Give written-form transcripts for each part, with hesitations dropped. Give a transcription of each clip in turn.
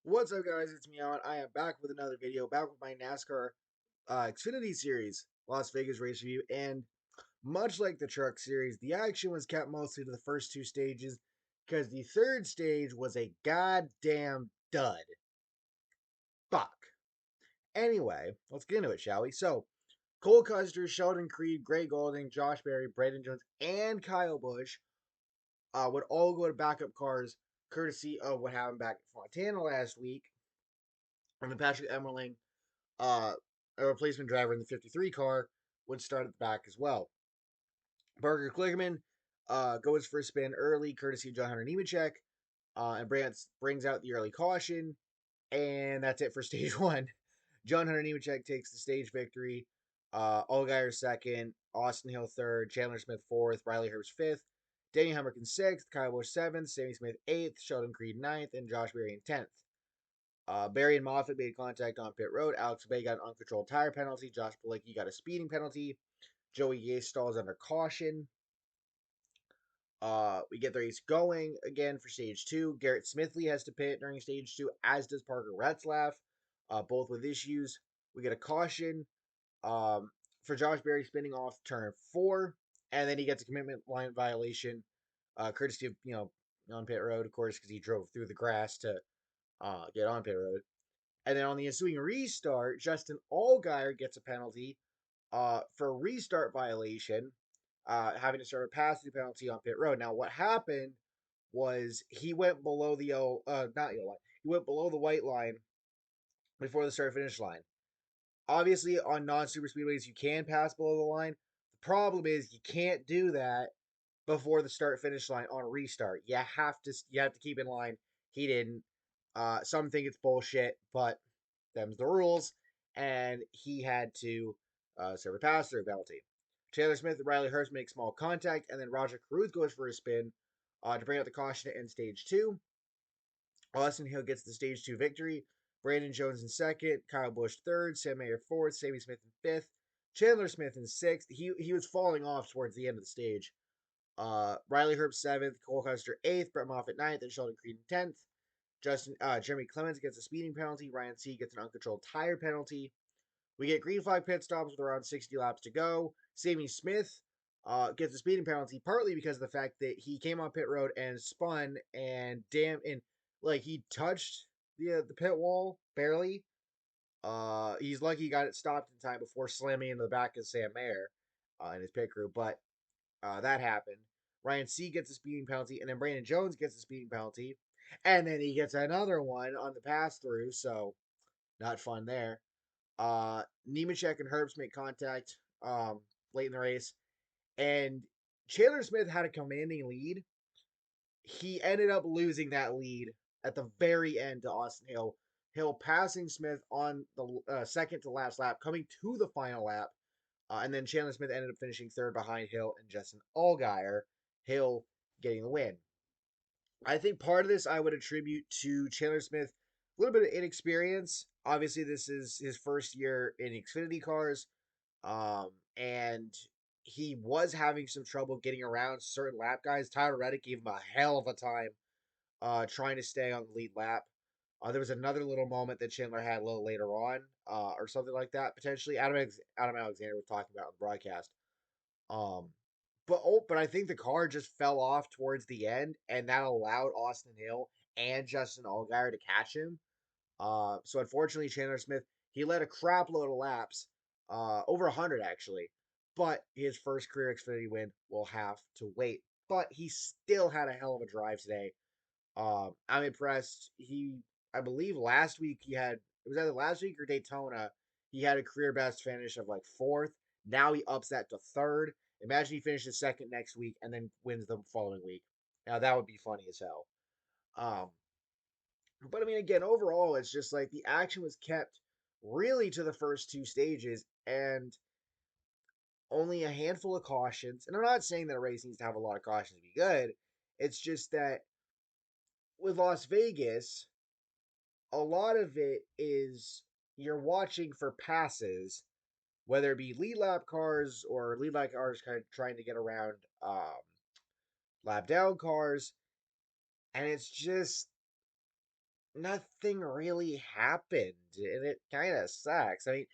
What's up, guys? It's me, Alan. I am back with another video, back with my NASCAR Xfinity Series Las Vegas race review. And much like the Truck Series, the action was kept mostly to the first two stages because the third stage was a goddamn dud. Fuck. Anyway, let's get into it, shall we? So, Cole Custer, Sheldon Creed, Gray Golding, Josh Berry, Braden Jones, and Kyle Busch would all go to backup cars, courtesy of what happened back at Fontana last week. And then Patrick Emmerling, uh, a replacement driver in the 53 car, would start at the back as well. Parker Kligerman goes for a spin early, courtesy of John Hunter Nemechek, and brings out the early caution, and that's it for stage one. John Hunter Nemechek takes the stage victory. Allgaier second, Austin Hill third, Chandler Smith fourth, Riley Herbst fifth, Danny Hummerkin sixth, Kyle Busch seventh, Sammy Smith eighth, Sheldon Creed ninth, and Josh Berry in 10th. Barry and Moffitt made contact on pit road. Alex Bay got an uncontrolled tire penalty. Josh Bilicki got a speeding penalty. Joey Gase stalls under caution. We get the race going again for stage two. Garrett Smithley has to pit during stage two, as does Parker Retzlaff, both with issues. We get a caution for Josh Berry spinning off turn four, and then he gets a commitment line violation, courtesy of on pit road, of course, because he drove through the grass to get on pit road. And then on the ensuing restart, Justin Allgaier gets a penalty for a restart violation, having to serve a pass-through penalty on pit road. Now, what happened was he went below the not yellow line. He went below the white line before the start-finish line. Obviously, on non-super speedways, you can pass below the line. The problem is you can't do that before the start-finish line on a restart. You have to keep in line. He didn't. Some think it's bullshit, but them's the rules, and he had to serve a pass-through penalty. Taylor Smith and Riley Herbst make small contact, and then Roger Caruth goes for a spin to bring out the caution in stage two. Austin Hill gets the stage two victory. Brandon Jones in second, Kyle Busch third, Sam Mayer fourth, Sammy Smith in fifth, Chandler Smith in sixth. He was falling off towards the end of the stage. Riley Herbst seventh, Cole Custer eighth, Brett Moffitt ninth, and Sheldon Creed in 10th. Jeremy Clements gets a speeding penalty. Ryan Sieg gets an uncontrolled tire penalty. We get green flag pit stops with around 60 laps to go. Sammy Smith gets a speeding penalty partly because of the fact that he came on pit road and spun and he touched the pit wall barely. He's lucky he got it stopped in time before slamming into the back of Sam Mayer in his pit crew, but that happened. Ryan C gets a speeding penalty, and then Brandon Jones gets a speeding penalty, and then he gets another one on the pass through. So not fun there. Nemechek and Herbst make contact late in the race, and Chandler Smith had a commanding lead. He ended up losing that lead at the very end to Austin Hill. Hill passing Smith on the second to last lap, coming to the final lap, and then Chandler Smith ended up finishing third behind Hill and Justin Allgaier. Hill getting the win. I think part of this I would attribute to Chandler Smith, a little bit of inexperience. Obviously, this is his first year in Xfinity cars, and he was having some trouble getting around certain lap guys. Tyler Reddick gave him a hell of a time trying to stay on the lead lap. There was another little moment that Chandler had a little later on, or something like that potentially. Adam Alexander was talking about on the broadcast. Um, but I think the car just fell off towards the end, and that allowed Austin Hill and Justin Allgaier to catch him. So unfortunately, Chandler Smith he led a crap load of laps, over 100 actually, but his first career Xfinity win will have to wait. But he still had a hell of a drive today. I'm impressed. I believe last week it was either last week or Daytona. He had a career best finish of like fourth. Now he ups that to third. Imagine he finishes second next week and then wins the following week. Now that would be funny as hell. Um, but I mean, again, overall, it's just like the action was kept really to the first two stages and only a handful of cautions. And I'm not saying that a race needs to have a lot of cautions to be good. It's just that with Las Vegas, a lot of it is you're watching for passes, whether it be lead lap cars or lead lap cars kind of trying to get around lap down cars, and it's just nothing really happened, and it kind of sucks. I mean,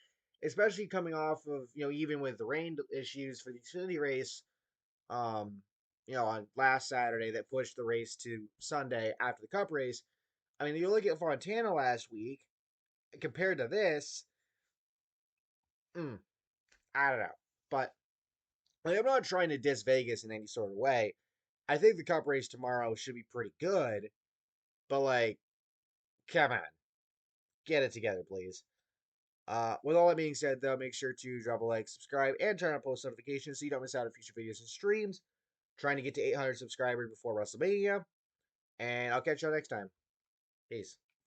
especially coming off of even with the rain issues for the Xfinity race, um, on last Saturday that pushed the race to Sunday after the Cup race. I mean, you look at Fontana last week compared to this. Mm, I don't know, but like, I'm not trying to diss Vegas in any sort of way. I think the Cup race tomorrow should be pretty good, but like, come on, get it together, please. With all that being said, though, make sure to drop a like, subscribe, and turn on post notifications so you don't miss out on future videos and streams. Trying to get to 800 subscribers before WrestleMania, and I'll catch y'all next time. Peace.